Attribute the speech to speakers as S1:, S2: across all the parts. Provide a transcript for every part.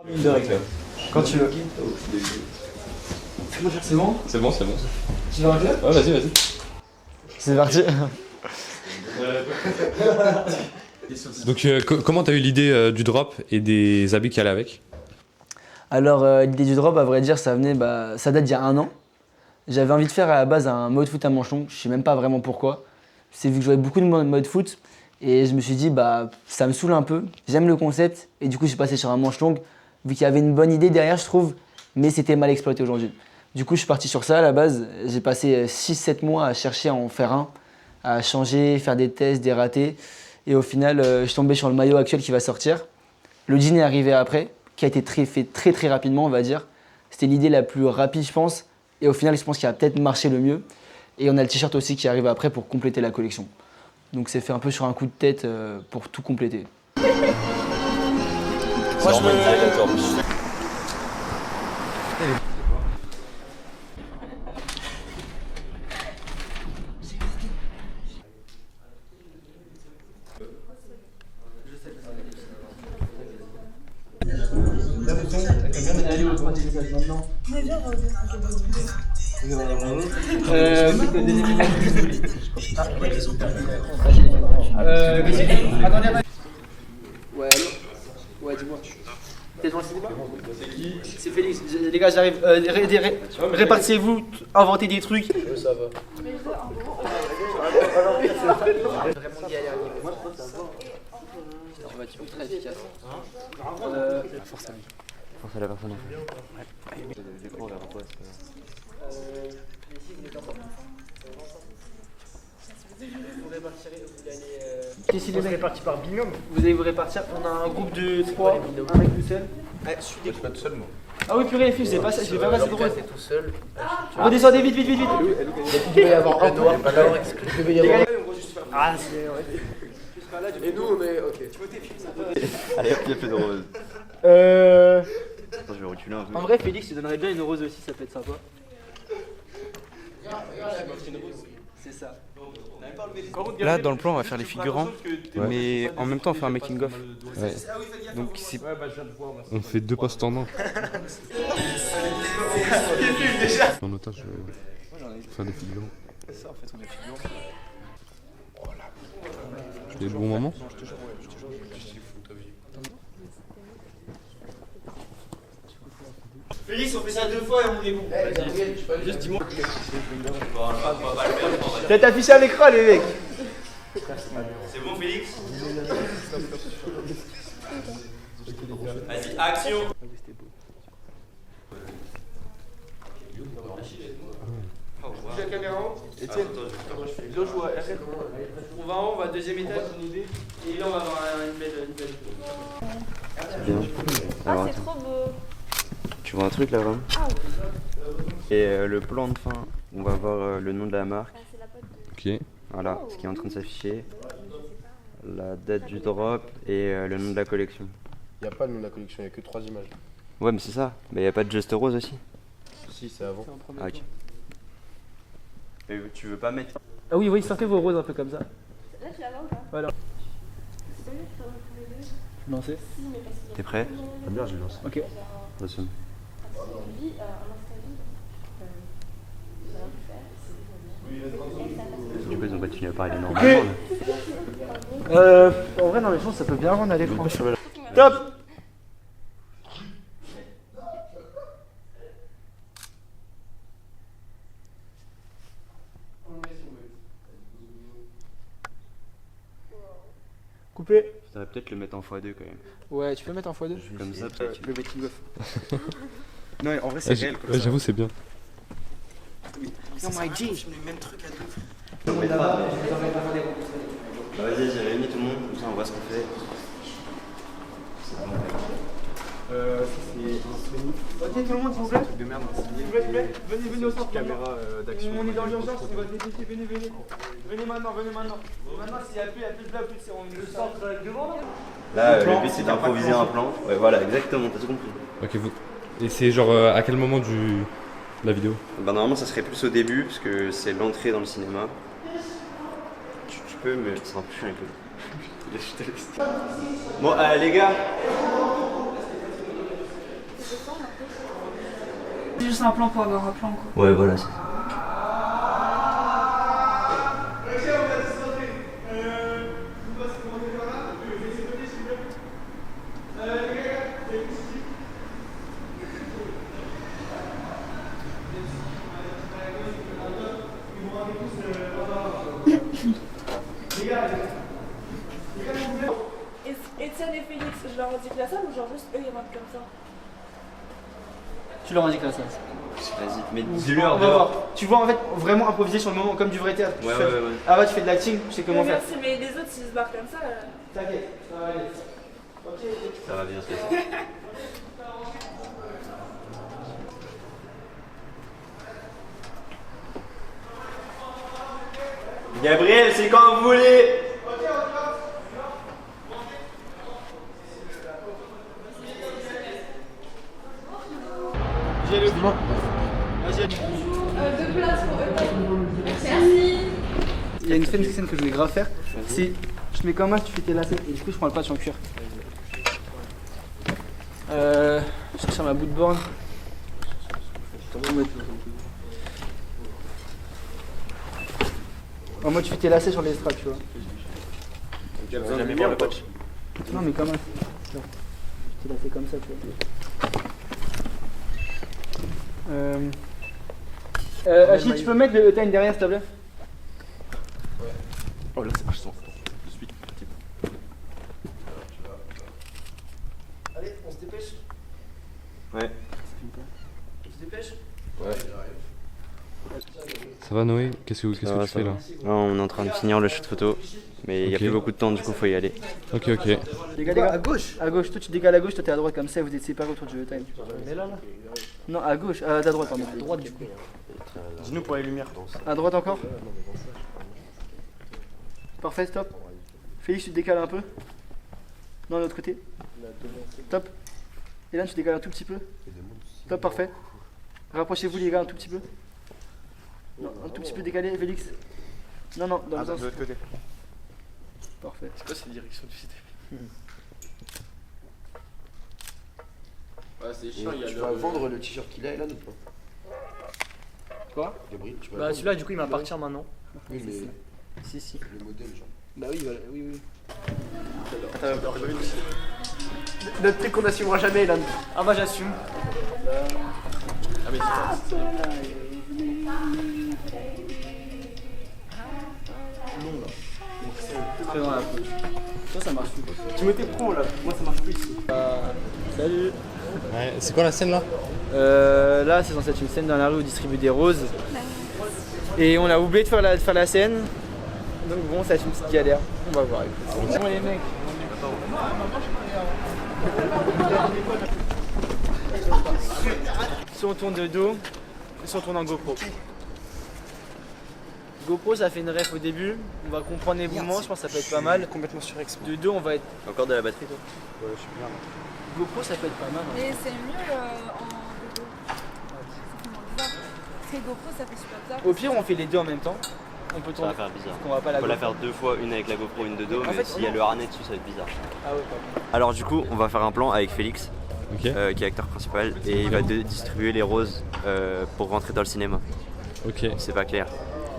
S1: minutes de réclame. Quand tu veux. C'est bon?
S2: C'est bon, c'est bon.
S1: Tu veux réclame?
S2: Ouais, vas-y, vas-y.
S1: C'est parti.
S2: Donc, comment t'as eu l'idée du drop et des habits qui allaient avec?
S3: Alors, l'idée du drop, à vrai dire, ça date d'il y a 1 an. J'avais envie de faire à la base un mode foot à manches longues, je sais même pas vraiment pourquoi. C'est vu que je jouais beaucoup de mode foot et je me suis dit, ça me saoule un peu, j'aime le concept et du coup, je suis passé sur un manche longue, vu qu'il y avait une bonne idée derrière, je trouve, mais c'était mal exploité aujourd'hui. Du coup, je suis parti sur ça à la base. J'ai passé 6-7 mois à chercher à en faire un, à changer, faire des tests, des ratés. Et au final, je suis tombé sur le maillot actuel qui va sortir. Le jean est arrivé après, qui a été fait très rapidement, on va dire. C'était l'idée la plus rapide, je pense. Et au final, je pense qu'il a peut-être marché le mieux. Et on a le t-shirt aussi qui arrive après pour compléter la collection. Donc c'est fait un peu sur un coup de tête pour tout compléter.
S2: Moi, je me...
S3: Ouais, allô? Ouais, dis-moi. T'es devant le cinéma? C'est qui? C'est Félix. Les gars, j'arrive. Répartissez-vous, inventez des trucs. Ça va. Vraiment galère. Moi, je pense que ça va. Tu vois, tu peux être très efficace. Force à lui.
S4: Force à la personne.
S3: Qu'est-ce qu'il est réparti par binôme? Vous allez vous répartir. On a un groupe de 3, un mec tout seul.
S4: Je suis pas tout seul, moi.
S3: Ah oui, purée, les filles, je vais pas passer drôle.
S4: T'es tout seul.
S3: Redescendez vite.
S4: Il devait y avoir un noir, pas noir. Il devait y avoir.
S3: Ah, c'est.
S4: Et nous, on est. Ok.
S5: Allez hop, il y a plus de rose. Attends, je vais reculer un peu.
S3: En vrai, Félix, je te donnerais bien une rose aussi, ça peut être sympa. C'est ça.
S6: Là, dans le plan, on va faire les figurants, mais en même temps, on fait un making-of.
S2: Ouais.
S6: Donc, c'est...
S2: On fait 2 postes en un. En otage, faire des figurants.
S6: C'est ça, en fait, on est figurants.
S2: Des bons moments?
S3: Félix, on fait ça 2 fois et on est bon.
S4: Juste dis-moi.
S3: T'as affiché à l'écran, les mecs.
S7: C'est bon, Félix? Vas-y, action!
S3: La caméra en haut. Etienne, viens jouer à RF. On va en haut, on va au 2e étage, une idée. Et là, on va avoir une belle.
S5: C'est bien.
S8: Ah,
S5: Alors,
S8: c'est
S5: attends.
S8: trop beau.
S5: Tu vois un truc là, vraiment?
S8: Ah oui.
S5: Et le plan de fin, on va voir le nom de la marque.
S8: Ah, c'est la pote de...
S2: Ok.
S5: Voilà, ce qui est en train de s'afficher. La date du drop et le nom de la collection.
S4: Il n'y a pas le nom de la collection, il n'y a que 3 images.
S5: Ouais, mais c'est ça. Mais il n'y a pas de Just Rose aussi?
S4: Si, c'est avant.
S5: Ah, ok. Et tu veux pas mettre?
S3: Ah oui, sortez vos roses un peu comme ça.
S8: Là, tu la vois ou pas?
S3: Voilà.
S8: C'est mieux, je peux retrouver deux.
S3: Lancez.
S8: Si, mais parce que...
S5: T'es prêt?
S4: Ah bien, je l'ai lancé.
S3: Ok.
S5: Attention.
S8: Vie, un instant vide. J'ai rien pu faire.
S5: Du coup, ils ont continué à parler normalement.
S3: En vrai, non, mais je pense que ça peut bien rendre à l'écran.
S8: Top!
S3: Top! Coupé.
S5: Faudrait peut-être le mettre en x2 quand même.
S3: Ouais, tu peux mettre en x2.
S5: Comme ça, peut-être.
S6: Le making-of. Non, en vrai, c'est réel. Quoi,
S2: Ouais, j'avoue, c'est bien.
S6: Non, my G. Je mets le même truc à deux.
S5: On mettra. Bah, vas-y, j'ai réuni tout le monde, comme ça on voit ce qu'on fait. C'est bon.
S3: Ok, tout le monde, s'il vous plaît.
S6: De merde,
S3: S'il vous plaît, venez au centre.
S6: caméra d'action.
S3: On est dans l'urgence, on va se dépêcher, venez. Venez maintenant. Maintenant, s'il n'y a plus de blabla, on est le centre devant.
S5: Là, le but c'est d'improviser un plan. Ouais, voilà, exactement, t'as tout compris.
S2: Ok, vous... Et c'est genre à quel moment de la vidéo?
S5: Bah, normalement, ça serait plus au début, parce que c'est l'entrée dans le cinéma. Tu peux, mais ça sera plus chiant avec le. Bon, les gars.
S8: descendre un peu.
S9: Juste un plan pour avoir un plan quoi.
S5: Ouais, voilà, c'est ça.
S8: Etienne et Félix, je leur indique la salle ou genre juste eux ils rentrent comme ça?
S3: Tu leur indiques la salle.
S5: Vas-y, mais
S3: On
S5: dis-leur
S3: va voir.
S5: dehors.
S3: Tu vois en fait vraiment improviser sur le moment comme du vrai théâtre.
S5: Ouais,
S3: Tu fais-
S5: ouais.
S3: Ah ouais, tu fais de l'acting, tu sais comment
S8: Mais
S3: faire.
S8: merci, mais les autres s'ils se barrent comme ça.
S3: T'inquiète, ça va aller.
S5: Ça va bien se passer. Gabriel, c'est quand vous voulez.
S3: J'ai le plan. Vas-y,
S8: Deux places pour eux. Merci.
S3: il y a une scène que je voulais grave faire. C'est je mets comme un, tu fais tes lacets et du coup je prends le patch en cuir. Je cherche ma bout de borne. En mode tu fais tes lacets sur les straps, tu vois.
S5: Jamais voir le patch.
S3: Non mais comme un. Tu l'as fait comme ça, tu vois. Achille, tu peux mettre le time derrière s'il te plaît?
S7: Oh là, c'est vachement fort. Je suis.
S4: Allez, on se dépêche.
S5: Ouais.
S4: On se dépêche.
S2: Ça va Noé? Qu'est-ce que tu fais là?
S5: Non, on est en train de finir le shoot photo, mais il n'y a
S2: Ok.
S5: plus beaucoup de temps, du coup faut y aller.
S2: Ok.
S3: Les gars, à gauche. À gauche, toi tu décales à gauche, toi t'es à droite comme ça, vous êtes séparés autour du time.
S4: Mais là.
S3: Non, à gauche, à droite, pardon. À droite du coup.
S7: Dis-nous pour les lumières.
S3: À droite encore. Parfait, stop. Félix, tu te décales un peu. Non, de l'autre côté. Top. Et là, tu décales un tout petit peu. Top, parfait. Rapprochez-vous les gars un tout petit peu. Non, un tout petit peu décalé, Félix. Non, dans le sens.
S7: De l'autre côté.
S3: Parfait.
S7: C'est quoi cette direction du site? Ouais, c'est chiant, il y a
S4: Tu vas vendre le t-shirt qu'il a là ou pas?
S3: Quoi?
S4: Gabriel, tu vas
S3: Bah,
S4: vendre
S3: celui-là, du coup, il m'appartient maintenant.
S4: Oui, mais
S3: Si.
S4: le modèle, genre.
S3: Bah oui, voilà, oui.
S4: Notre truc qu'on n'assumera jamais là.
S3: Ah, moi j'assume.
S7: Ah, mais c'est ça.
S3: Très dans la poche. Ça marche plus.
S4: Tu mettais pro là, moi ça marche plus ici.
S3: Salut.
S2: Ouais, c'est quoi la scène là?
S3: Là, c'est censé être une scène dans la rue où on distribue des roses. Et on a oublié de faire la scène. Donc bon, ça va être une petite galère. On va voir. Bon les mecs. Si on tourne de dos, si on tourne en GoPro. GoPro, ça fait une ref au début. On va comprendre les mouvements, je pense que ça peut être pas mal.
S4: Complètement surexploité.
S3: De dos, on va être.
S5: Encore de la batterie toi?
S4: Ouais, je suis bien là.
S3: GoPro, ça peut être pas mal. hein.
S8: Et c'est mieux en vidéo. Ça fait moins bizarre. Parce que GoPro ça fait super bizarre.
S3: Au pire, on fait les deux en même temps. On peut
S5: Ça va
S3: tourner.
S5: faire bizarre.
S3: On va pas
S5: On
S3: la
S5: peut la
S3: GoPro.
S5: faire deux fois, une avec la GoPro, une de dos,
S3: En
S5: mais
S3: fait,
S5: s'il y a le harnais dessus, ça va être bizarre.
S3: Ah ouais, pardon.
S5: Alors du coup, on va faire un plan avec Félix,
S2: Ok.
S5: qui est acteur principal, et il va distribuer les roses pour rentrer dans le cinéma.
S2: Ok.
S5: C'est pas clair.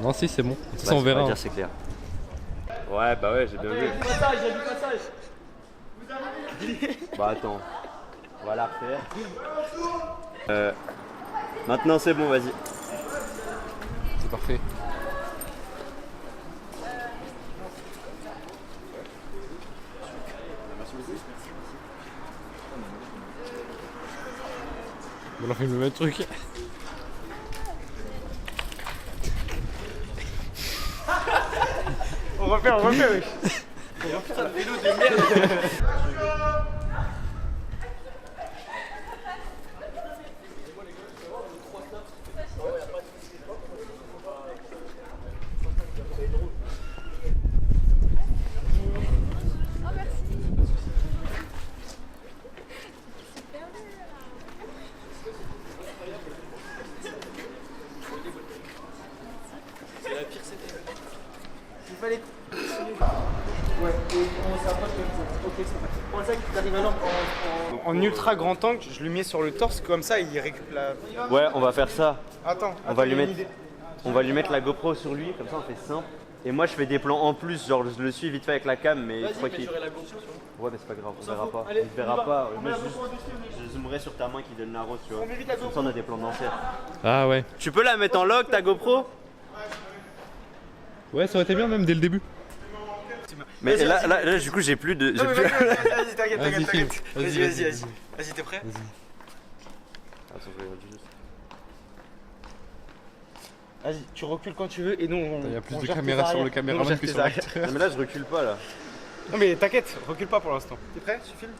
S2: Non, si, c'est bon.
S5: Bah,
S2: Ça, on verra.
S5: dire c'est clair. Ouais, bah ouais, j'ai bien vu.
S3: Passage, il y a du passage.
S5: Bah attends, on va la refaire. Maintenant c'est bon, vas-y.
S2: C'est parfait. On leur filme le même truc.
S3: On refait, oui. Il fallait. Ouais, et on s'approche comme ça. Ok, ça va. On le sac,
S6: en ultra grand angle, je lui mets sur le torse, comme ça il récupère la...
S5: Ouais, on va faire ça.
S6: Attends,
S5: On va lui
S6: il y a une
S5: mettre-
S6: idée.
S5: On va lui mettre la GoPro sur lui, comme ça on fait simple. Et moi je fais des plans en plus, genre je le suis vite fait avec la cam, mais je crois qu'il...
S7: j'aurai la GoPro sur moi.
S5: Ouais, mais c'est pas grave, on verra pas.
S7: Allez,
S5: Il verra
S7: on y va.
S5: pas.
S7: On
S5: Moi
S7: met la GoPro
S5: je zoomerai sur ta main qui donne la rose, tu vois.
S7: On met vite la
S5: Comme ça
S7: GoPro.
S5: on a des plans d'anciens.
S2: Ah ouais.
S5: Tu peux la mettre en log ta GoPro?
S2: Ouais, ça aurait été bien même dès le début.
S5: Mais là, du coup j'ai plus de...
S6: Non, mais
S5: j'ai plus-
S6: vas-y, t'inquiète,
S2: Vas-y,
S6: t'inquiète,
S2: filme.
S6: t'inquiète.
S2: Vas-y,
S6: Vas-y,
S2: vas-y,
S6: vas-y. Vas-y, t'es prêt?
S5: Attends, je regarde juste.
S6: Vas-y, tu recules quand tu veux et nous on...
S2: Il y a plus
S6: on
S2: de
S6: gère tes
S2: caméras sur le
S6: arrières.
S2: caméraman
S6: Nous, on gère
S2: que
S6: tes
S2: sur
S6: arrières.
S5: Non mais là je recule pas là.
S6: Non mais t'inquiète, recule pas pour l'instant. T'es prêt? Tu filmes?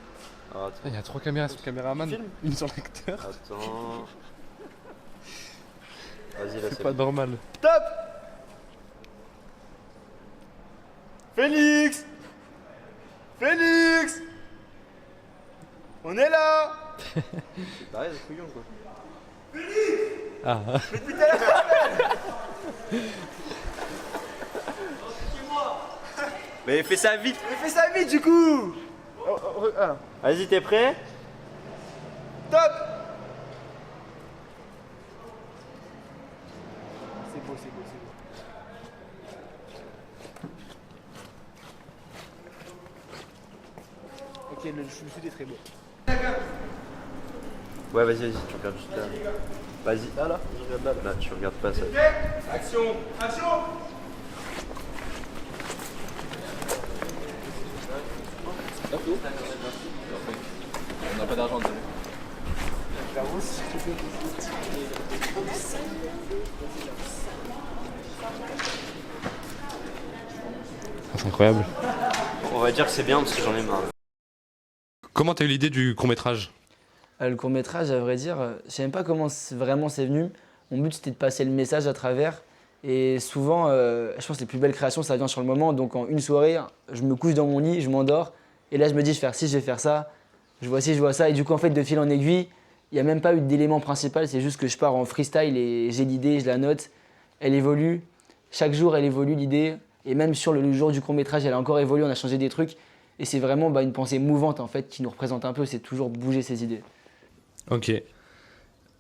S5: Ah,
S2: Il y a 3 caméras sur le caméraman, une sur l'acteur.
S5: attends. Vas-y là
S2: C'est
S5: c'est
S2: pas normal.
S6: Top! Félix! Félix! On est là!
S5: C'est pareil, c'est couillon quoi.
S2: Ah.
S5: Mais fais ça vite.
S6: Mais fais ça vite du coup!
S5: Vas-y, t'es prêt?
S6: Top! C'est beau, c'est beau, c'est beau. Ok, le sud est très beau.
S5: Ouais, vas-y, tu regardes juste là. Vas-y. Là, je regarde là. Là, tu regardes pas ça.
S6: Action! Action!
S7: On n'a pas d'argent, désolé.
S2: C'est incroyable.
S5: On va dire que c'est bien parce que j'en ai marre.
S2: Comment t'as eu l'idée du court-métrage?
S3: Le court-métrage, à vrai dire, je sais même pas comment vraiment c'est venu. Mon but, c'était de passer le message à travers. Et souvent, je pense que les plus belles créations, ça vient sur le moment. Donc, en une soirée, je me couche dans mon lit, je m'endors. Et là, je me dis, je vais faire ci, je vais faire ça. Je vois ci, je vois ça. Et du coup, en fait, de fil en aiguille, il n'y a même pas eu d'élément principal. C'est juste que je pars en freestyle et j'ai l'idée, je la note. Elle évolue. Chaque jour, elle évolue, l'idée. Et même sur le jour du court-métrage, elle a encore évolué. On a changé des trucs. Et c'est vraiment une pensée mouvante, en fait, qui nous représente un peu. C'est toujours bouger ses idées.
S2: Ok.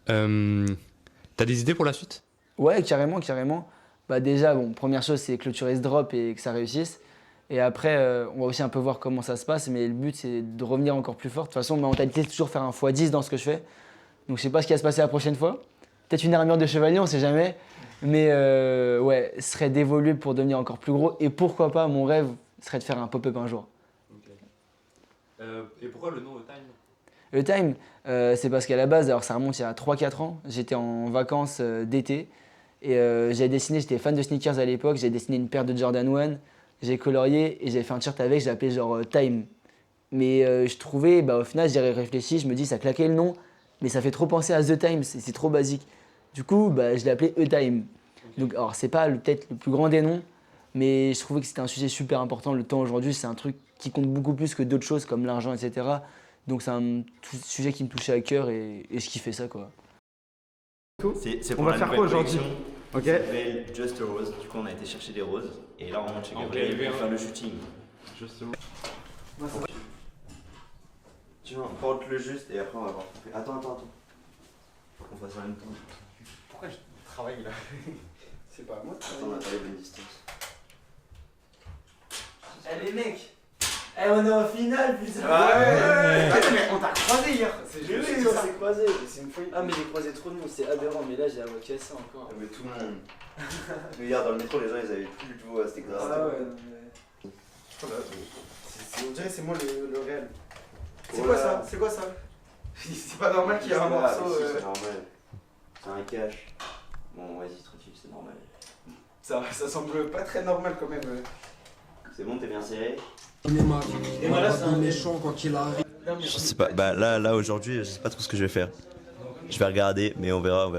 S2: T'as des idées pour la suite?
S3: Ouais, carrément, carrément. Déjà, première chose, c'est clôturer ce drop et que ça réussisse. Et après, on va aussi un peu voir comment ça se passe, mais le but, c'est de revenir encore plus fort. De toute façon, ma mentalité, c'est toujours faire un x10 dans ce que je fais. Donc, je sais pas ce qui va se passer la prochaine fois. Peut-être une armure de chevalier, on sait jamais. Mais ouais, ce serait d'évoluer pour devenir encore plus gros. Et pourquoi pas, mon rêve serait de faire un pop-up un jour.
S2: Et pourquoi le nom de Time?
S3: Le Time, c'est parce qu'à la base, alors ça remonte il y a 3-4 ans, j'étais en vacances d'été et j'avais dessiné, j'étais fan de sneakers à l'époque, j'avais dessiné une paire de Jordan 1, j'ai colorié et j'avais fait un t-shirt avec, j'ai appelé genre Time. Mais je trouvais, au final, j'y ai réfléchi, je me dis ça claquait le nom, mais ça fait trop penser à The Time, c'est trop basique. Du coup, je l'ai appelé E-Time. Donc, alors c'est pas peut-être le plus grand des noms, mais je trouvais que c'était un sujet super important. Le temps aujourd'hui, c'est un truc qui compte beaucoup plus que d'autres choses comme l'argent, etc. Donc c'est un sujet qui me touchait à cœur et je kiffais ça quoi.
S5: C'est
S6: On
S5: pour
S6: va
S5: la
S6: faire
S5: nouvelle
S6: quoi aujourd'hui?
S5: collection
S6: Ok.
S5: qui s'appelle Just a Rose. Du coup, on a été chercher des roses. Et là, on monte chez Gabriel pour faire le shooting. Tu vois, on porte le juste et après, on va voir. Attends. Faut qu'on fasse en même temps.
S6: Pourquoi je travaille là? C'est pas à moi de
S5: Attends, on a pas les bonnes distances.
S3: Eh les mecs, on est en finale putain.
S6: Attends, mais on t'a croisé hier. C'est
S3: Oui,
S6: juste
S3: on
S6: ça.
S3: s'est croisés.
S6: C'est une folie.
S3: Ah mais j'ai croisé trop de monde, c'est aberrant, mais là j'ai avocat ça encore.
S5: Mais tout le monde. Mais hier, dans le métro, les gens, ils avaient plus du tout. C'était grave.
S6: On dirait que c'est moi le réel. C'est
S5: Oh
S6: quoi
S5: là.
S6: ça? C'est quoi ça? C'est pas normal qu'il y ait un morceau.
S5: C'est normal. C'est un cache. Bon, vas-y, tranquille, c'est normal.
S6: Ça semble pas très normal quand même.
S5: C'est bon, t'es bien serré?
S6: Et voilà, c'est un
S10: méchant quand il arrive.
S5: Je sais pas, là aujourd'hui, je sais pas trop ce que je vais faire. Je vais regarder, mais on verra.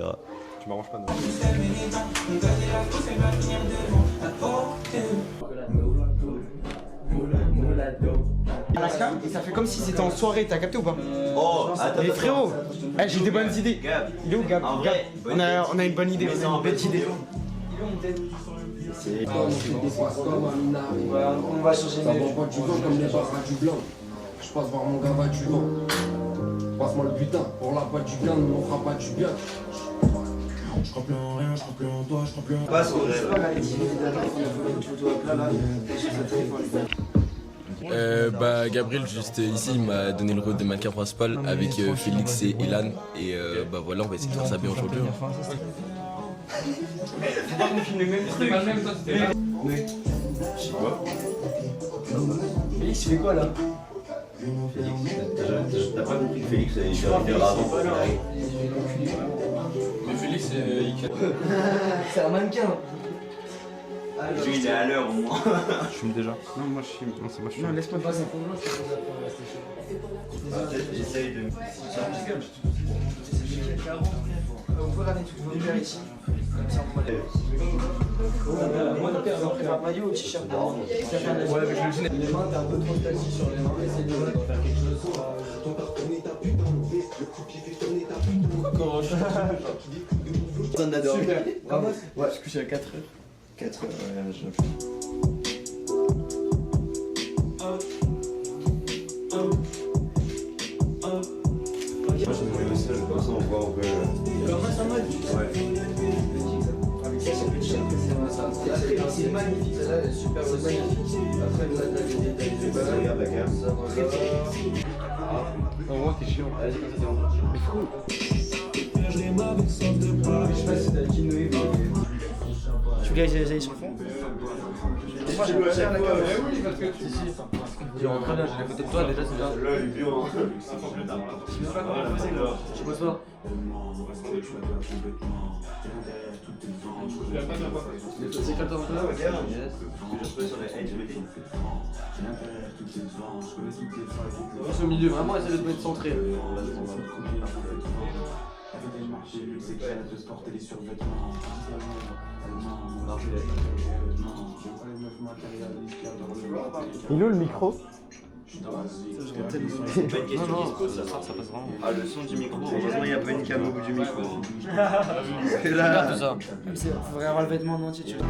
S2: Tu m'arranges pas, non?
S6: Et ça fait comme si c'était en soirée, t'as capté ou pas?
S5: Oh, attends,
S6: Mais frérot, j'ai des bonnes idées.
S5: Gab,
S6: Il est où Gab?
S5: en vrai,
S6: On a une bonne idée, on a une bête idée.
S3: On va changer
S10: Ça va pas du vent comme les barres du blanc. Je passe voir mon gars va du vent.
S4: passe-moi le butin. Pour la boîte du bien, nous on fera pas du bien.
S10: Je crois plus en rien, je crois plus en toi, je crois plus en
S5: Passe au rêve.
S11: Gabriel, juste ici, il m'a donné le rôle de mannequin principal avec Félix et Elan. Et voilà, on va essayer de faire ça bien aujourd'hui.
S3: Félix, tu fais quoi là?
S5: T'as pas compris que Félix il arrive avant.
S7: Mais Félix,
S3: C'est un mannequin.
S5: Lui il est à l'heure au moins.
S6: Je fume déjà. Non, moi je fume. Non, c'est moi je fume.
S3: Non, laisse-moi passer un peu blanc, je te pose après,
S5: Peut-être j'essaye de.
S3: on peut ramener tout le monde ici. Comme ça, on va aller. Moi, le père, j'ai pris un maillot, un t-shirt. Ouais, mais je le les mains, t'es un peu trop statique sur les mains. Essaye de faire quelque chose. Comment je Super. Ouais, je couche à 4h.
S5: 4 heures, ouais, je. Moi je me mets au sol, comme ça on voit un peu. Ouais.
S3: C'est magnifique, ça là, super magnifique. Après, vous avez des détails.
S5: Regarde la carte.
S6: Au moins, t'es chiant.
S5: Vas-y, comme ça c'est bon.
S3: Mais fou. Je sais pas si t'as quinoé. Tu veux que j'aille sur le fond?
S5: Moi je dois faire la carte.
S7: oui, parce que tu.
S6: Tu rentres très bien, j'ai la photo de toi déjà, c'est bien.
S5: Là, il est bien.
S3: Je pose pas.
S7: C'est quand on
S5: Là, regarde. Je peux sur les LGBT.
S7: Passe au milieu, vraiment essayer de te mettre centré.
S1: Il est où le micro?
S5: C'est pas une question qui se pose, ça passe vraiment. Ah, le son du micro, heureusement il n'y a pas une cam au bout du micro. Parce que là.
S6: Tout ça.
S3: Faudrait avoir le vêtement en entier, tu vois.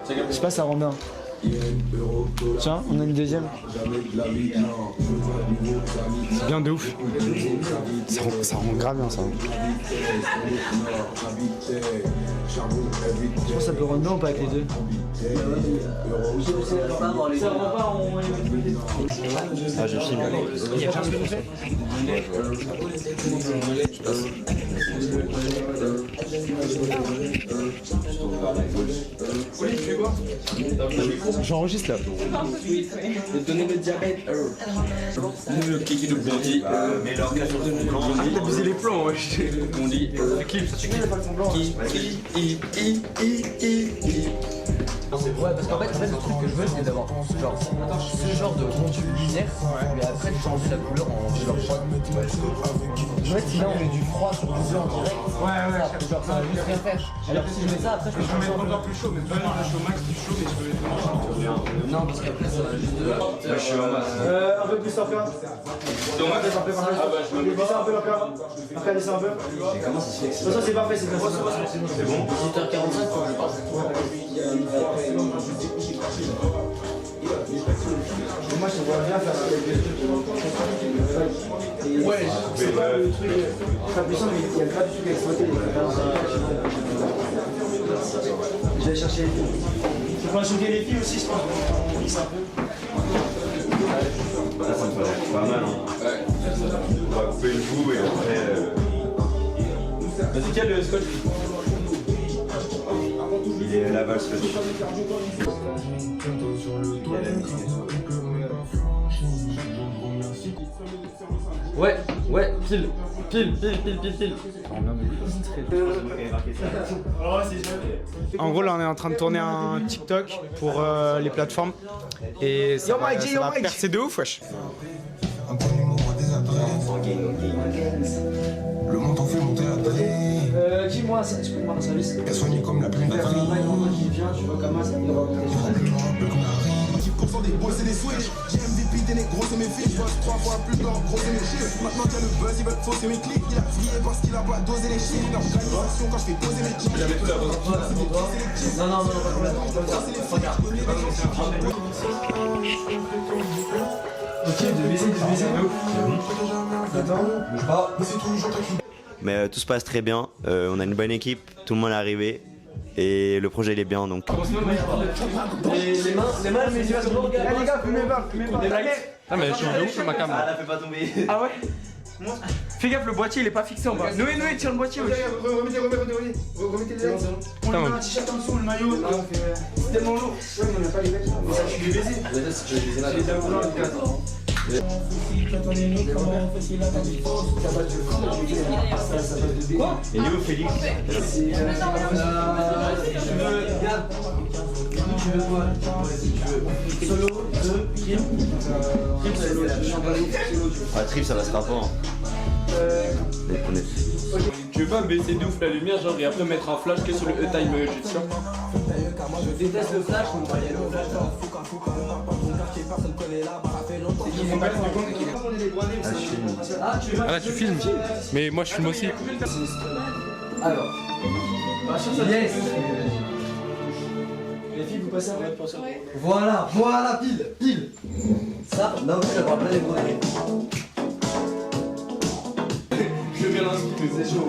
S3: Je sais pas, ça rend bien. Tiens, on a une deuxième.
S1: C'est bien de ouf. Ça rend grave bien ça.
S3: Je pense que ça peut rendre bien ou pas avec les deux. Ça rend pas en.
S1: Ah, je filme. J'enregistre là.
S3: Donner le diabète.
S11: Nous, le kiki de Bondi,
S5: Mais leur cage sur le fond blanc.
S11: t'as visé les plans, ouais. Bondi,
S4: Ouais, parce qu'en fait, le truc que je veux, c'est d'avoir genre ce genre de rendu lunaire, mais après de changer la couleur en genre froid. En fait, si là on met du froid sur le blanc direct, genre ça va juste rien faire. Alors que si je mets ça, après je peux changer encore plus chaud, mais pas le chaud max du chaud, mais je peux non, parce qu'après ça va juste de.
S5: Moi je suis en masse.
S3: Un peu plus encore. Je vais baisser un peu encore. Après, laisser un peu.
S5: Comment ça se fait que
S3: Ça, c'est parfait, c'est bon.
S5: c'est bon?
S4: 18h45, faut que je passe.
S3: Moi, je vois bien faire avec des trucs. Ouais, c'est pas le truc très puissant, mais il y a pas du truc à exploiter. Je vais chercher les filles. Tu peux choquer les filles aussi, je pense. On mixe un peu.
S5: Là ça me paraît pas mal. Hein. Ouais. On va couper une boue et après.
S3: Vas-y, quel le scotch?
S5: Il est là-bas le scotch.
S7: Ouais, pile.
S1: En gros, là, on est en train de tourner un TikTok pour les plateformes. Et ça va percer de ouf, wesh.
S10: Le montant fait monter la télé.
S3: Dis-moi, tu peux me rendre service?
S10: Elle soignée comme la plume d'Adrien.
S3: Qui vient, tu vois comment ça me rend.
S10: 10% des boys c'est des switch. J'ai MVP des négros c'est mes filles. Je bosse 3 fois plus d'or, gros c'est mes chiffres. Maintenant qu'il y a le buzz, ils veulent fausser mes clics. Il a frié parce qu'il a pas dosé les chiffres. L'organisation quand je fais poser mes chiffres.
S3: Non, pas complètement. Regarde.
S4: Ok, de baiser. Attends, bouge pas.
S5: Mais tout se passe très bien, on a une bonne équipe, tout le monde est arrivé et le projet il est bien donc.
S4: Les mains, mais tu vas se regarder.
S1: Les gars, fumez pas.
S2: Ah mais je suis ouf ma cam.
S5: Ah la fais pas tomber.
S6: Ah ouais. Fais gaffe, le boîtier il est pas fixé en bas. Noé, tire le boîtier.
S1: Remettez les lettres. On met un t-shirt en dessous, le maillot. C'est tellement lourd. Ouais, mais on n'a pas les lettres. Ça, je suis baisé.
S5: Quoi? Et où Félix? Ah Trip ça passera pas.
S7: Tu veux pas baisser de ouf la lumière, genre, et après mettre un flash que sur le E-Time gesture?
S4: Je déteste le flash, on va y aller au flash.
S2: Ah là tu filmes. Mais moi je filme aussi.
S4: Alors. Yes. Les filles, vous passez après. Voilà, pile. Ça, là aussi, on va plein les grenades.
S7: Je viens l'inscrire, c'est chaud.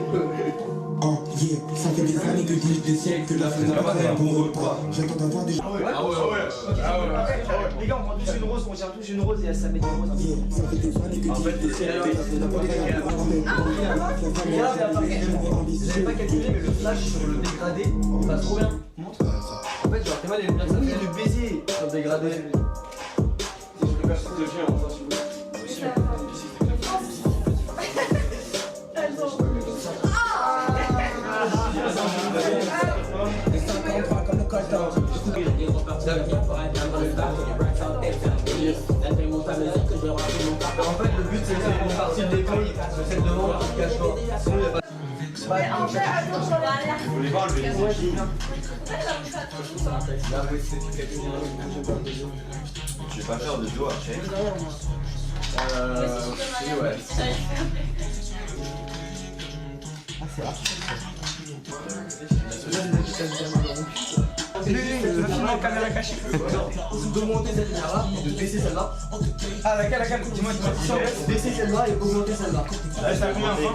S10: Oh yeah, ça fait des années que dis-je des siècles que la fenêtre pas un bon repas. J'attends d'avoir des...
S3: Les gars, on prend tous une rose, on tire tous une rose et ça met des roses.
S10: Ça fait des années que
S4: En fait, j'avais pas calculé, mais le flash sur le dégradé, il passe trop bien. Montre. En fait, genre, t'es mal les lumières, ça fait le baiser sur le dégradé.
S7: Je préfère ce que je viens, enfin, si vous voulez.
S4: En fait, le but c'est de faire une partie de l'école, de celle devant, qui cache pas. Sinon, il n'y a pas de.
S5: Vous voulez voir le Je vais pas faire de doigts, check.
S4: Ouais.
S1: Caméra cachée.
S4: De monter cette lumière-là, de baisser celle-là.
S1: Ah, laquelle? Dis-moi.
S4: Baisser celle-là et augmenter celle-là.
S1: Là, c'est la première fois.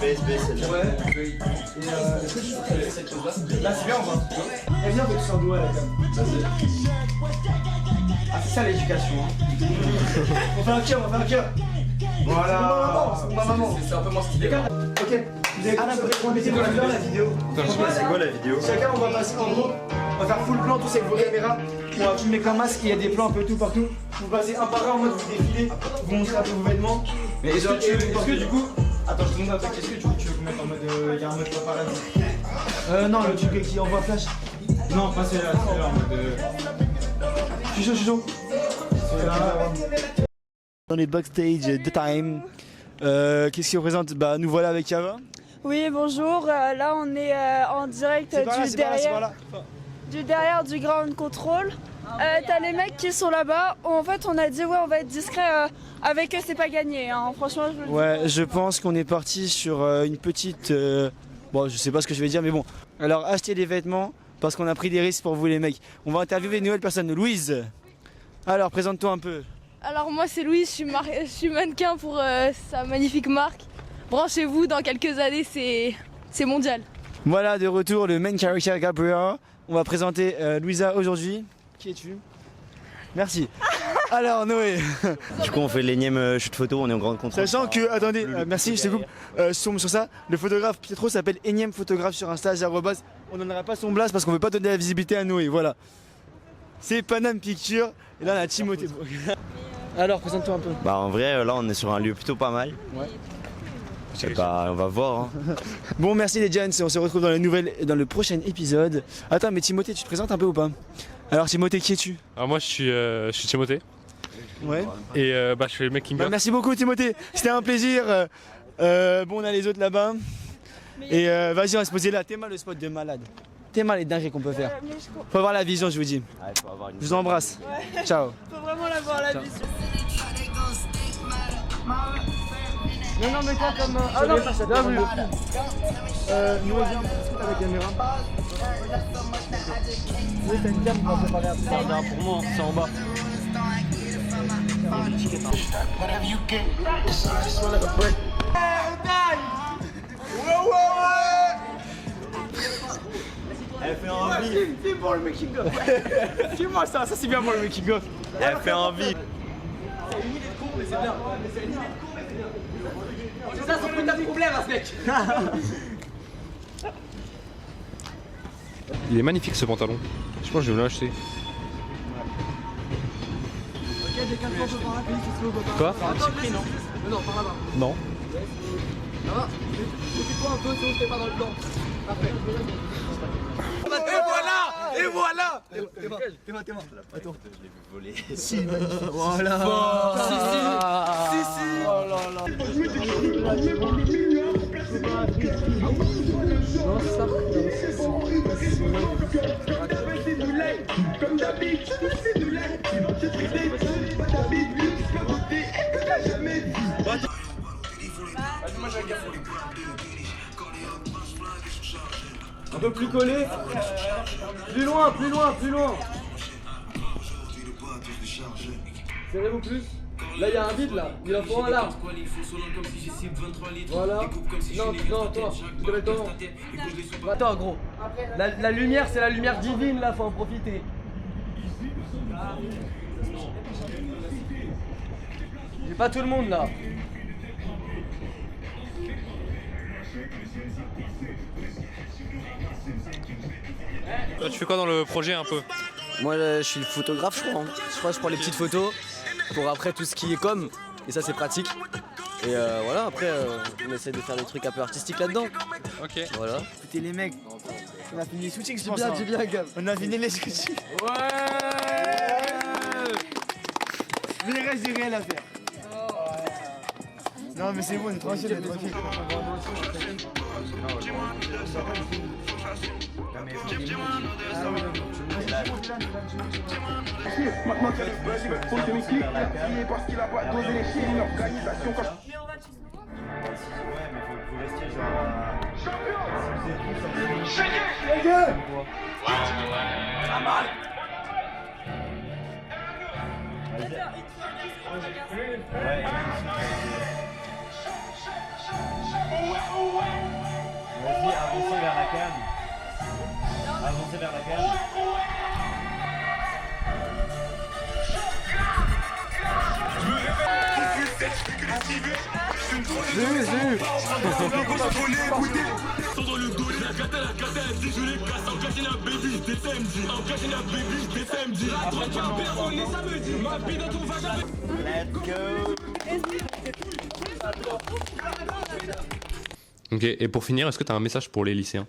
S4: Ouais.
S1: Là, c'est bien, on va. Eh, viens, on fait tous un doigt, là, quand même. Ah, c'est ça l'éducation. On fait un cœur. Voilà.
S7: C'est un peu moins stylé.
S1: Ok. Vous mettez quoi la vidéo?
S5: C'est quoi la vidéo?
S1: Chacun, on va passer en gros. On va faire full plan, tous avec vos caméras. On va filmer qu'un masque, il y a des plans un peu tout partout. Vous passez un par un en mode vous défilez, vous montrez un peu vos vêtements. Mais est-ce que du coup. Attends, je te montre un truc. Est-ce que du coup tu veux mettre en mode. Il y a un mode paparazzi? Non, le truc qui envoie flash. Non, pas celui-là, en mode. Je suis chaud. On est backstage de Time. Qu'est-ce qui représente? Bah, nous voilà avec Yava.
S9: Oui, bonjour. Là, on est en direct du derrière du ground control. T'as les mecs qui sont là-bas. En fait, on a dit ouais, on va être discret avec eux, c'est pas gagné. Hein. Franchement, je le dis.
S1: Ouais, je pense qu'on est parti sur une petite. Bon, je sais pas ce que je vais dire, mais bon. Alors, achetez des vêtements parce qu'on a pris des risques pour vous, les mecs. On va interviewer une nouvelle personne. Louise. Alors, présente-toi un peu.
S9: Alors moi c'est Louise, je suis mannequin pour sa magnifique marque. Branchez-vous, dans quelques années c'est mondial.
S1: Voilà, de retour le main character Gabriel. On va présenter Louisa aujourd'hui. Qui es-tu? Merci. Alors Noé.
S5: Du coup on fait l'énième shoot photo, on est en grande contrôle.
S1: Sachant que, attendez, merci, je te coupe, je tombe sur ça. Le photographe Pietro s'appelle énième photographe sur Insta, @. On donnera pas son blast parce qu'on veut pas donner la visibilité à Noé, voilà. C'est Panam Picture, et là on a Timothée. Alors, présente-toi un peu.
S5: Bah en vrai, là on est sur un lieu plutôt pas mal.
S1: Ouais.
S5: Bah on va voir. Hein.
S1: Bon, merci les gens, on se retrouve dans le prochain épisode. Attends, mais Timothée, tu te présentes un peu ou pas? Alors Timothée, qui es-tu?
S2: Alors moi je suis Timothée.
S1: Ouais.
S2: Et bah je fais le mec King.
S1: Merci beaucoup Timothée, c'était un plaisir. Bon, on a les autres là-bas. Et vas-y, on va se poser là. T'es mal le spot de malade. T'es mal les dingueries qu'on peut faire. Faut avoir la vision, je vous dis.
S5: Ouais, faut avoir une...
S1: Je vous embrasse.
S9: Ouais.
S1: Ciao.
S9: Faut vraiment l'avoir la vision.
S1: Non, mais toi comme... Ah non, bienvenue. Nous reviens à la caméra. Oui, t'as une cam, on va préparer après.
S7: Pour moi, c'est en bas.
S5: Elle fait envie.
S1: C'est pour le making of. Fais-moi ça c'est bien pour le making of.
S5: Elle fait envie.
S1: C'est une idée de con, mais c'est bien. C'est ça son putain de problème, ce mec.
S2: Il est magnifique ce pantalon. Je pense que je vais me l'acheter.
S1: Ok, j'ai 4 fois par là,
S2: Quoi?
S1: un petit prix, non? Non, par là-bas.
S2: Non.
S1: Ça va? Fais-toi un peu, sinon t'es pas dans le plan. Parfait. Et voilà! T'es moi. Attends. Je l'ai vu voler. Si, voilà. Si. Oh là là. Un peu plus collé. Plus loin. Serrez-vous plus. Là, il y a un vide là. Il en faut un large. Voilà. Non, toi. Tu te mets comment? Attends, gros. La lumière, c'est la lumière divine là. Faut en profiter. J'ai pas tout le monde là.
S2: Toi, tu fais quoi dans le projet un peu?
S4: Moi je suis le photographe je crois. Je crois que je prends les petites photos pour après tout ce qui est com. Et ça c'est pratique. Et voilà après on essaie de faire des trucs un peu artistiques là-dedans.
S2: Ok.
S4: Voilà.
S1: Écoutez les mecs, on a fini les shootings je pense.
S4: J'ai bien Gab.
S1: On a fini les shootings. Ouais. Mais il reste du réel à faire. Non mais c'est bon, on est tranquille,
S10: Maintenant qu'il y a le buzz, il veut poser mes clics. Il a crié parce qu'il a pas dosé les chiens. Une organisation quand
S8: Mais on va le suivre.
S5: Ouais, mais faut rester genre. Vas-y, avancez vers la cam. Avancez vers la cam. Let's go.
S2: Ok, et pour finir, est-ce que tu as un message pour les lycéens?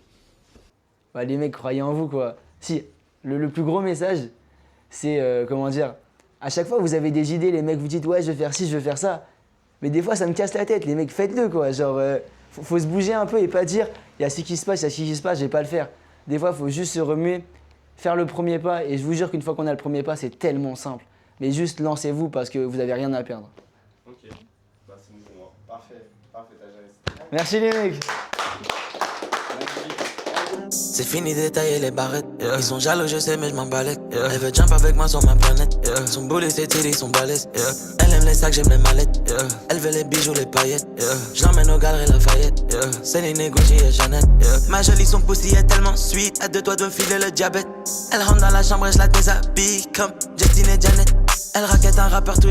S3: Bah, les mecs, croyez en vous quoi. Si, le plus gros message, c'est comment dire, à chaque fois vous avez des idées, les mecs vous dites ouais je vais faire ci, je vais faire ça. Mais des fois ça me casse la tête, les mecs faites-le quoi. Genre, faut se bouger un peu et pas dire il y a ce qui se passe, je vais pas le faire. Des fois faut juste se remuer, faire le premier pas et je vous jure qu'une fois qu'on a le premier pas c'est tellement simple. Mais juste lancez-vous parce que vous avez rien à perdre.
S5: Ok, bah c'est bon pour moi. Parfait, t'as géré.
S3: Merci les mecs.
S12: C'est fini d'étailler les barrettes. Ils sont jaloux, je sais, mais je m'en balèque. Elle veut jump avec moi sur ma planète. Son boulet, ses titties sont balèzes. Elle aime les sacs, j'aime les mallettes. Elle veut les bijoux, les paillettes. Je l'emmène au galeries Lafayette. Céline, Gucci et Jeannette. Ma jolie, son pussy est tellement sweet. À deux doigts de me filer le diabète. Elle rentre dans la chambre et je la déshabille comme Justine et Janet. Elle raquette un rappeur tous